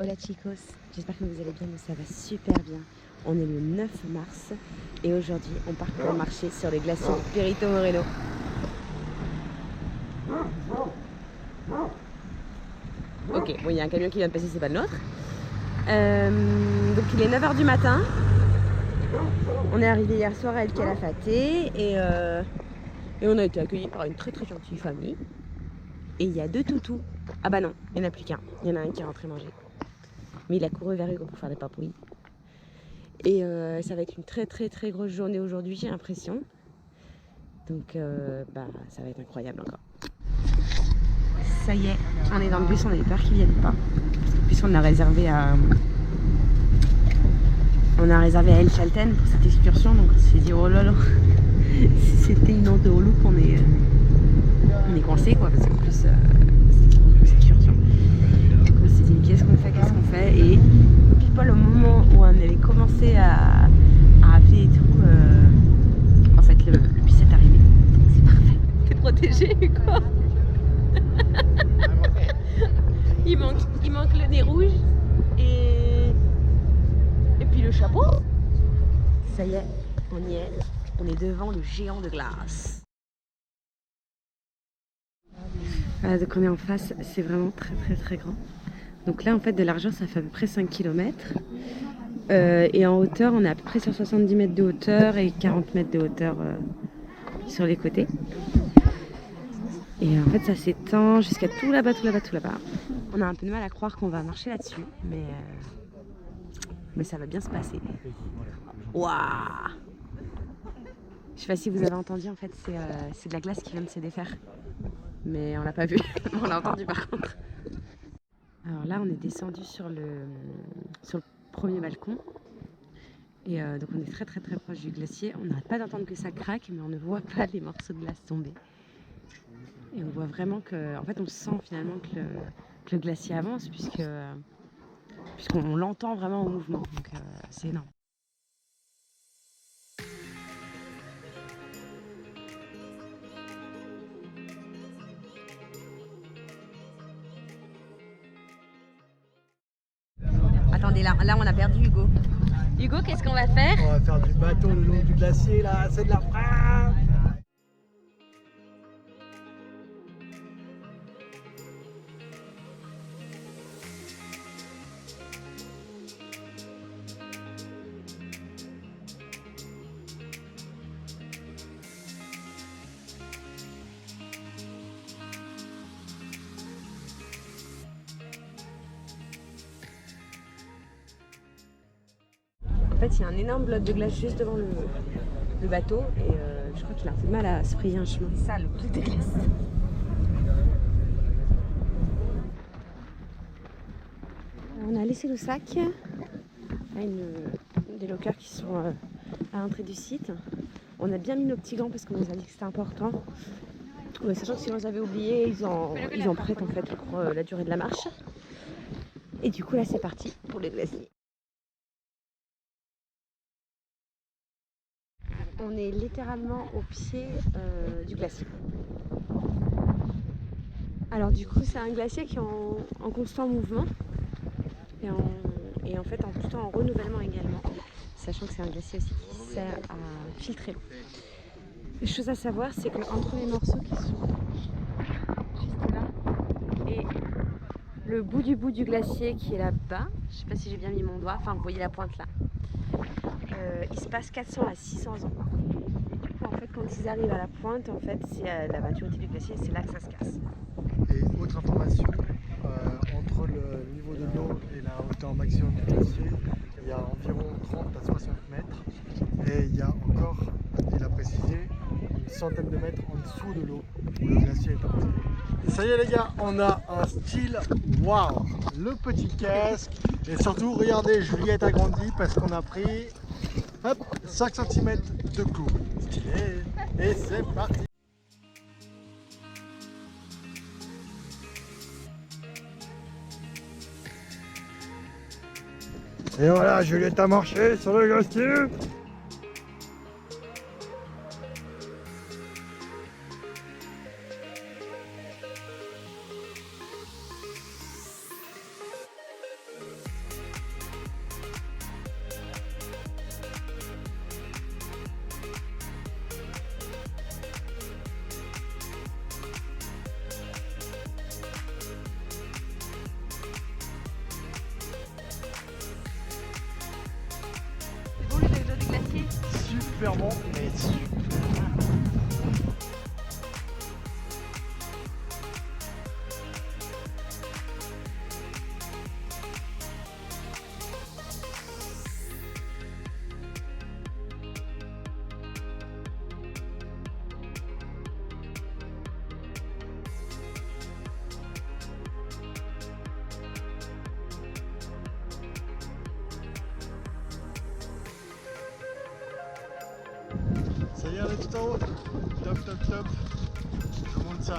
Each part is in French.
Hola chicos, j'espère que vous allez bien, nous ça va super bien. On est le 9 mars et aujourd'hui on part pour marcher sur les glaciers de Perito Moreno. Ok, bon il y a un camion qui vient de passer, c'est pas le nôtre. Donc il est 9h du matin. On est arrivé hier soir à El Calafate et on a été accueillis par une très très gentille famille. Et il y a 2 toutous. Ah bah non, il n'y en a plus qu'un. Il y en a un qui est rentré manger. Mais il a couru vers Hugo pour faire des papouilles. Et ça va être une très très très grosse journée aujourd'hui, j'ai l'impression. Donc ça va être incroyable encore. Ça y est, on est dans le bus, on avait peur qu'ils viennent pas. Parce qu'en plus on a réservé à El Chalten pour cette excursion, donc on s'est dit oh là là, si c'était une honte au look, on est coincé quoi, parce qu'en plus c'est une grosse excursion. Donc on s'est dit qu'est-ce qu'on fait, et puis pas le moment où on avait commencé à appeler et tout, en fait le bus est arrivé. C'est parfait, t'es protégé quoi. il manque le nez rouge et puis le chapeau. Ça y est, on y est. On est devant le géant de glace. Voilà, donc on est en face, c'est vraiment très très très grand. Donc là en fait de largeur ça fait à peu près 5 km. Et en hauteur on est à peu près sur 70 mètres de hauteur et 40 mètres de hauteur sur les côtés. Et en fait ça s'étend jusqu'à tout là-bas. On a un peu de mal à croire qu'on va marcher là-dessus, mais ça va bien se passer. Waouh! Je sais pas si vous avez entendu, en fait c'est de la glace qui vient de se défaire. Mais on l'a pas vu, on l'a entendu par contre. Alors là on est descendu sur le premier balcon. Et donc on est très très très proche du glacier. On n'arrête pas d'entendre que ça craque, mais on ne voit pas les morceaux de glace tomber. Et on voit vraiment que, en fait, on sent finalement que le glacier avance, puisqu'on l'entend vraiment en mouvement. Donc c'est énorme. Attendez, là on a perdu Hugo. Hugo, qu'est-ce qu'on va faire? On va faire du bateau le long du glacier là, c'est de la frappe. En fait, il y a un énorme bloc de glace juste devant le bateau et je crois qu'il a un peu de mal à se frayer un chemin. C'est ça le bloc de glace. On a laissé le sac à une des lockers qui sont à l'entrée du site. On a bien mis nos petits gants parce qu'on nous a dit que c'était important. Sachant que si on les avait oubliés, ils en prêtent en fait pour la durée de la marche. Et du coup là c'est parti pour les glaciers. On est littéralement au pied du glacier. Alors du coup c'est un glacier qui est en constant mouvement et en fait tout le temps en renouvellement également, sachant que c'est un glacier aussi qui sert à filtrer l'eau. Une chose à savoir, c'est qu'entre les morceaux qui sont juste là et le bout du glacier qui est là-bas, je sais pas si j'ai bien mis mon doigt, enfin vous voyez la pointe là, il se passe 400 à 600 ans. Et du coup en fait quand ils arrivent à la pointe, en fait c'est la maturité du glacier, c'est là que ça se casse. Et autre information, entre le niveau de l'eau et la hauteur maximum du glacier, il y a environ 30 à 60 mètres. Et il y a encore, il a précisé, une centaine de mètres en dessous de l'eau où le glacier est parti. Et ça y est les gars, on a un style waouh, le petit casque. Et surtout, regardez, Juliette a grandi parce qu'on a pris hop, 5 cm de clous. Stylé. Et c'est parti. Et voilà, Juliette a marché sur le glacier. super bon, mais ça y est, on est tout en haut. Top, top, top. Je vous montre ça.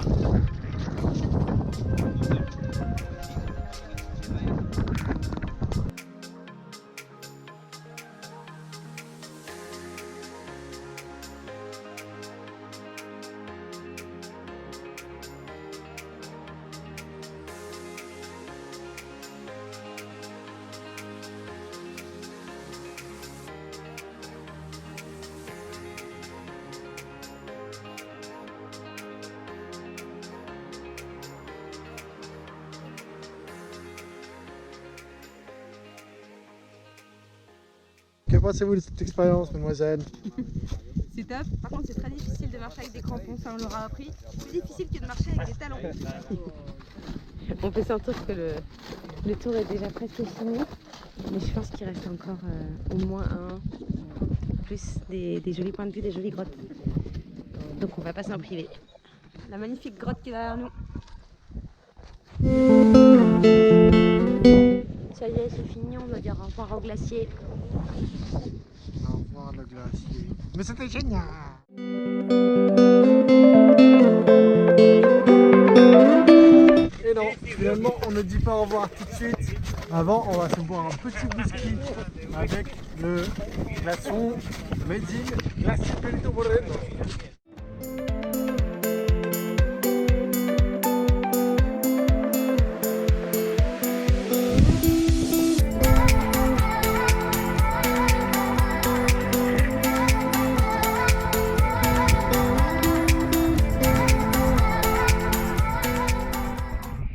Que pensez-vous de cette expérience, mademoiselle? C'est top. Par contre, c'est très difficile de marcher avec des crampons, ça on l'aura appris. Plus difficile que de marcher avec des talons. On peut sentir que le tour est déjà presque fini. Mais je pense qu'il reste encore au moins plus des jolis points de vue, des jolies grottes. Donc on va pas s'en priver. La magnifique grotte qui est derrière nous. Ça y est, c'est fini, on doit dire au revoir au glacier. Au revoir le glacier. Mais c'était génial! Et non, finalement on ne dit pas au revoir tout de suite. Avant, on va se boire un petit whisky avec le glaçon Made in Glacier Perito Moreno.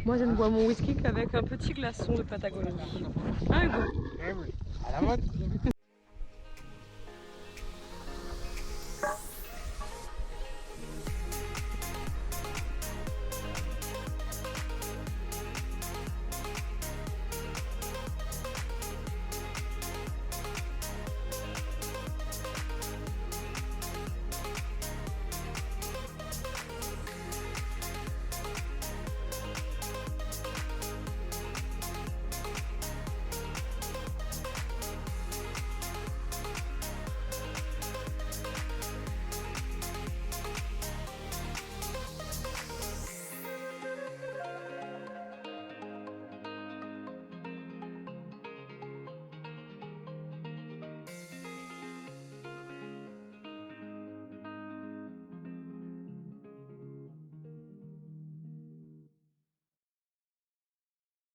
Moi je ne bois mon whisky qu'avec un petit glaçon de Patagonie. Un goût. Eh oui, à la mode.